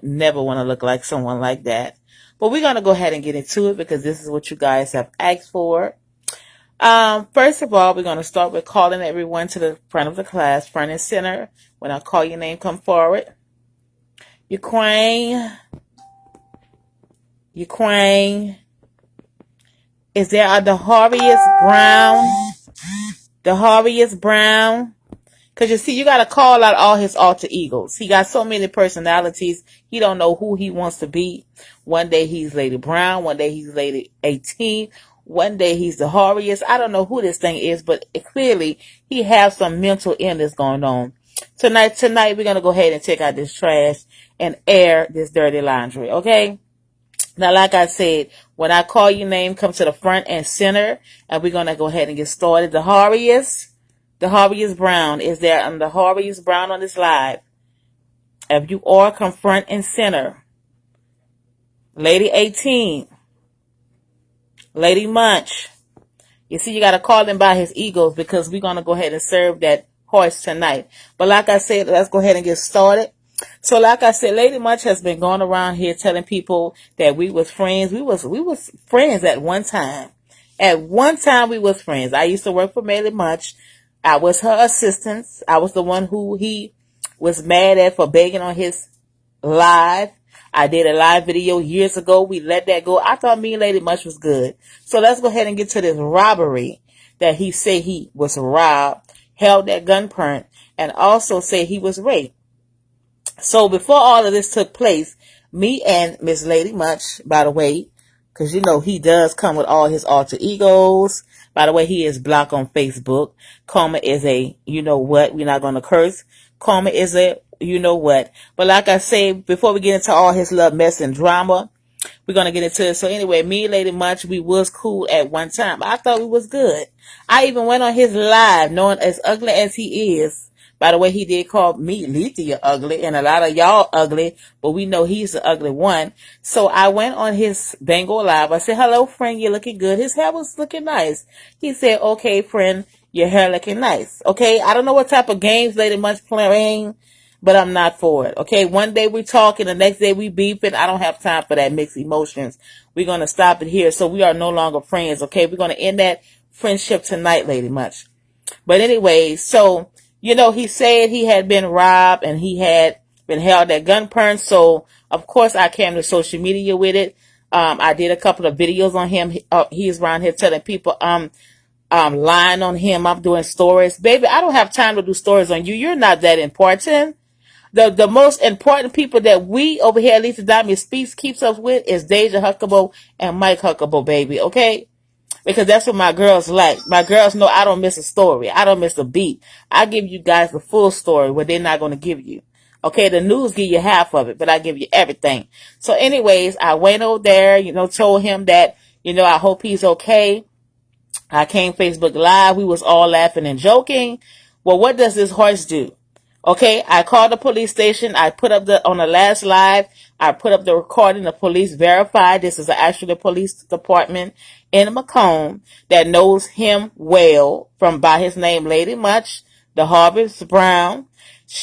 would never want to look like someone like that. But we're going to go ahead and get into it because this is what you guys have asked for. First of all, we're going to start with calling everyone to the front of the class, front and center. When I call your name, come forward. Ukraine. Is there a Daharius Brown? Daharius Brown? Because you see, you got to call out all his alter egos. He got so many personalities. He don't know who he wants to be. One day he's Lady Brown. One day he's Lady 18. One day he's the Daharius. I don't know who this thing is, but clearly he has some mental illness going on. Tonight we're going to go ahead and take out this trash and air this dirty laundry, okay? Now, like I said, when I call your name, come to the front and center, and we're going to go ahead and get started. Daharius Brown. Is there a Daharius Brown on this live? If you are, come front and center. Lady 18. Lady Munch. You see, you got to call him by his egos because we're going to go ahead and serve that horse tonight. But like I said, let's go ahead and get started. So like I said, Lady Munch has been going around here telling people that we was friends. We was friends at one time. At one time we was friends. I used to work for Lady Munch. I was her assistant. I was the one who he was mad at for begging on his live. I did a live video years ago. We let that go. I thought me and Lady Munch was good. So let's go ahead and get to this robbery that he said he was robbed, held at gunpoint, and also say he was raped. So before all of this took place, me and Miss Lady Munch, by the way, because you know he does come with all his alter egos. By the way, he is blocked on Facebook. Karma is a, you know what, we're not going to curse. Karma is a, you know what. But like I say, before we get into all his love, mess, and drama, we're going to get into it. So anyway, me and Lady Munch, we was cool at one time. I thought we was good. I even went on his live, knowing as ugly as he is. By the way, he did call me Lethea ugly, and a lot of y'all ugly, but we know he's the ugly one. So I went on his Bengal live. I said, hello, friend, you're looking good. His hair was looking nice. He said, okay, friend, your hair looking nice. Okay, I don't know what type of games Lady Munch playing, but I'm not for it. Okay, one day we talking, the next day we beefing. I don't have time for that mixed emotions. We're going to stop it here. So we are no longer friends. Okay, we're going to end that friendship tonight, Lady Munch. But anyway, so, you know, he said he had been robbed and he had been held at gunpoint. So, of course, I came to social media with it. I did a couple of videos on him. He's around here telling people lying on him. I'm doing stories. Baby, I don't have time to do stories on you. You're not that important. The most important people that we over here at Lisa Diamond Speaks keeps us with is Deja Huckable and Mike Huckable, baby, okay? Because that's what my girls like. My girls know I don't miss a story. I don't miss a beat. I give you guys the full story, what they're not going to give you. Okay, the news give you half of it, but I give you everything. So anyways, I went over there, you know, told him that, you know, I hope he's okay. I came Facebook Live. We was all laughing and joking. Well, what does this horse do? Okay, I called the police station. I put up on the last live, I put up the recording. The police verified this is actually the police department in Macomb that knows him well by his name, Lady Munch, Daharius Brown.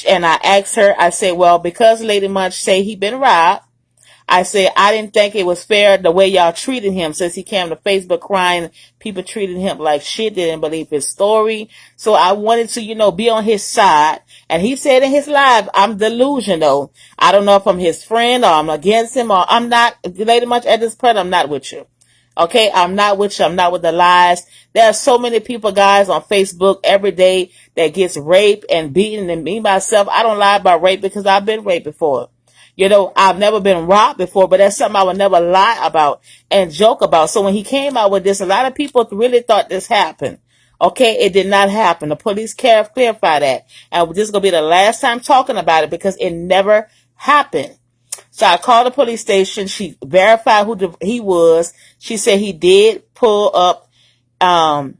And I asked her, I said, well, because Lady Munch say he been robbed, I said, I didn't think it was fair the way y'all treated him since he came to Facebook crying. People treated him like shit, didn't believe his story. So I wanted to, you know, be on his side. And he said in his live, I'm delusional. I don't know if I'm his friend or I'm against him or I'm not. Lady Munch, at this point, I'm not with you. Okay, I'm not with you. I'm not with the lies. There are so many people, guys, on Facebook every day that gets raped and beaten. And me, myself, I don't lie about rape because I've been raped before. You know, I've never been robbed before, but that's something I would never lie about and joke about. So when he came out with this, a lot of people really thought this happened. Okay, it did not happen. The police clarified that. And this is going to be the last time talking about it because it never happened. So I called the police station. She verified who he was. She said he did pull up to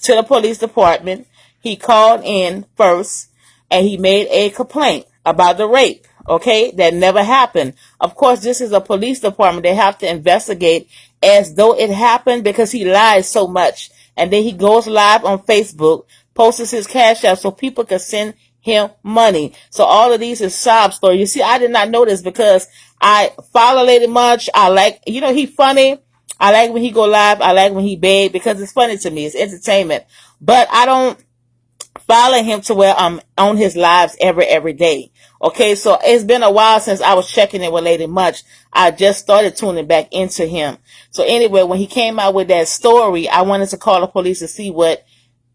the police department. He called in first and he made a complaint about the rape. Okay, that never happened. Of course, this is a police department. They have to investigate as though it happened because he lies so much. And then he goes live on Facebook, posts his cash out so people can send him money. So all of these is sob story. You see, I did not know this because I follow Lady Munch. I like, he funny. I like when he go live. I like when he beg because it's funny to me. It's entertainment. But I don't follow him to where I'm on his lives every day. Okay, so it's been a while since I was checking in with Lady Munch. I just started tuning back into him. So anyway, when he came out with that story, I wanted to call the police to see what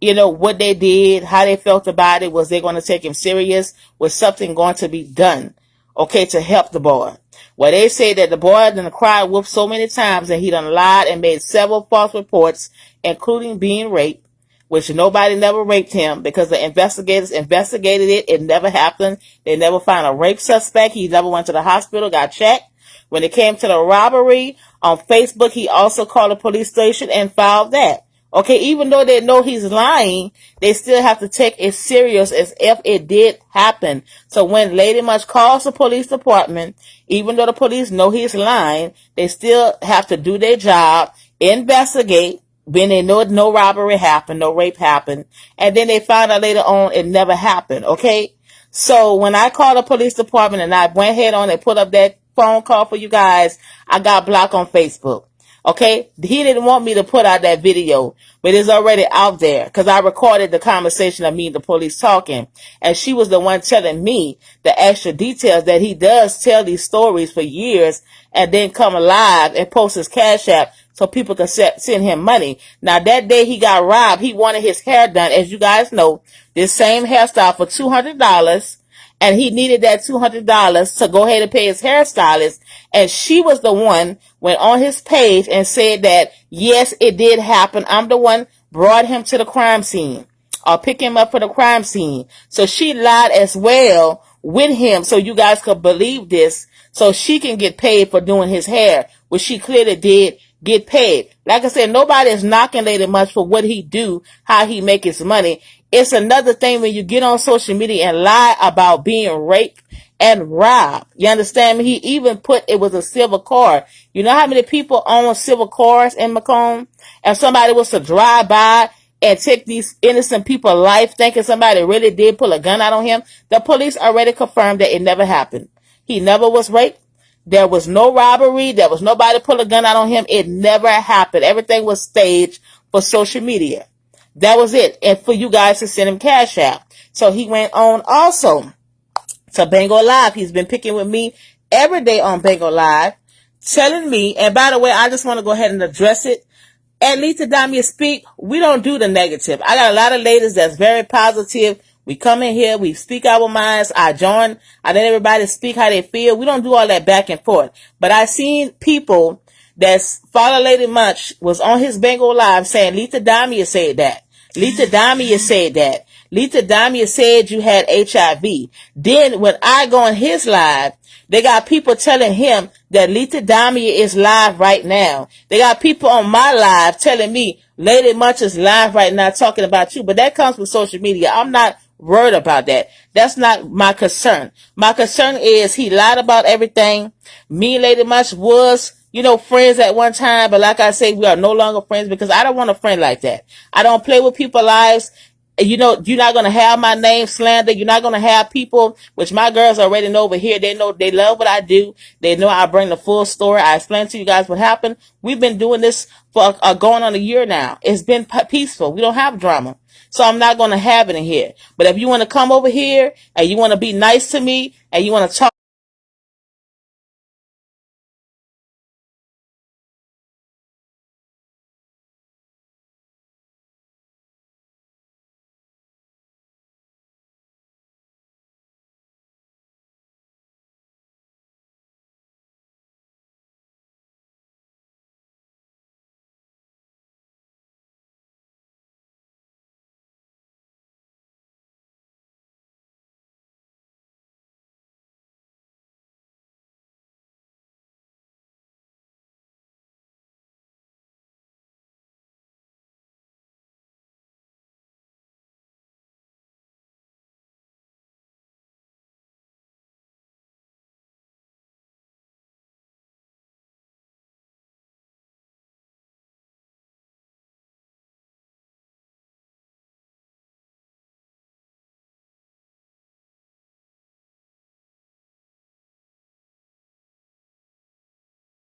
they did, how they felt about it. Was they going to take him serious? Was something going to be done, okay, to help the boy? Well, they say that the boy done cried wolf so many times and he done lied and made several false reports, including being raped, which nobody never raped him because the investigators investigated it. It never happened. They never found a rape suspect. He never went to the hospital, got checked. When it came to the robbery on Facebook, he also called the police station and filed that. Okay, even though they know he's lying, they still have to take it serious as if it did happen. So when Lady Munch calls the police department, even though the police know he's lying, they still have to do their job, investigate, when they know no robbery happened, no rape happened, and then they found out later on it never happened, okay? So when I called the police department and I went ahead on and put up that phone call for you guys, I got blocked on Facebook. Okay, he didn't want me to put out that video, but it's already out there because I recorded the conversation of me and the police talking, and she was the one telling me the extra details that he does tell these stories for years and then come alive and post his Cash App so people can send him money. Now, that day he got robbed, he wanted his hair done, as you guys know, this same hairstyle for $200. And he needed that $200 to go ahead and pay his hairstylist. And she was the one went on his page and said that, yes, it did happen. I'm the one brought him to the crime scene or pick him up for the crime scene. So she lied as well with him so you guys could believe this so she can get paid for doing his hair, which she clearly did get paid. Like I said, nobody is knocking Lady Munch for what he do, how he make his money. It's another thing when you get on social media and lie about being raped and robbed. You understand me? He even put it was a silver car. You know how many people own silver cars in Macomb? And somebody was to drive by and take these innocent people's life thinking somebody really did pull a gun out on him. The police already confirmed that it never happened. He never was raped. There was no robbery. There was nobody pull a gun out on him. It never happened. Everything was staged for social media. That was it. And for you guys to send him Cash App. So he went on also to Bango Live. He's been picking with me every day on Bango Live, telling me, and by the way, I just want to go ahead and address it. At Lita Damia Speak, we don't do the negative. I got a lot of ladies that's very positive. We come in here, we speak our minds. I let everybody speak how they feel. We don't do all that back and forth. But I seen people that's follow Lady Munch was on his Bengal Live saying, Lita Damia said that. Lita Damia said that. Lita Damia said you had HIV. Then when I go on his live, they got people telling him that Lita Damia is live right now. They got people on my live telling me Lady Munch is live right now talking about you. But that comes with social media. I'm not worried about that. That's not my concern. My concern is he lied about everything. Me and Lady Munch was, friends at one time. But like I say, we are no longer friends because I don't want a friend like that. I don't play with people's lives. You're not going to have my name slandered. You're not going to have people, which my girls already know over here. They know, they love what I do. They know I bring the full story. I explain to you guys what happened. We've been doing this for going on a year now. It's been peaceful. We don't have drama. So I'm not going to have it in here. But if you want to come over here and you want to be nice to me and you want to talk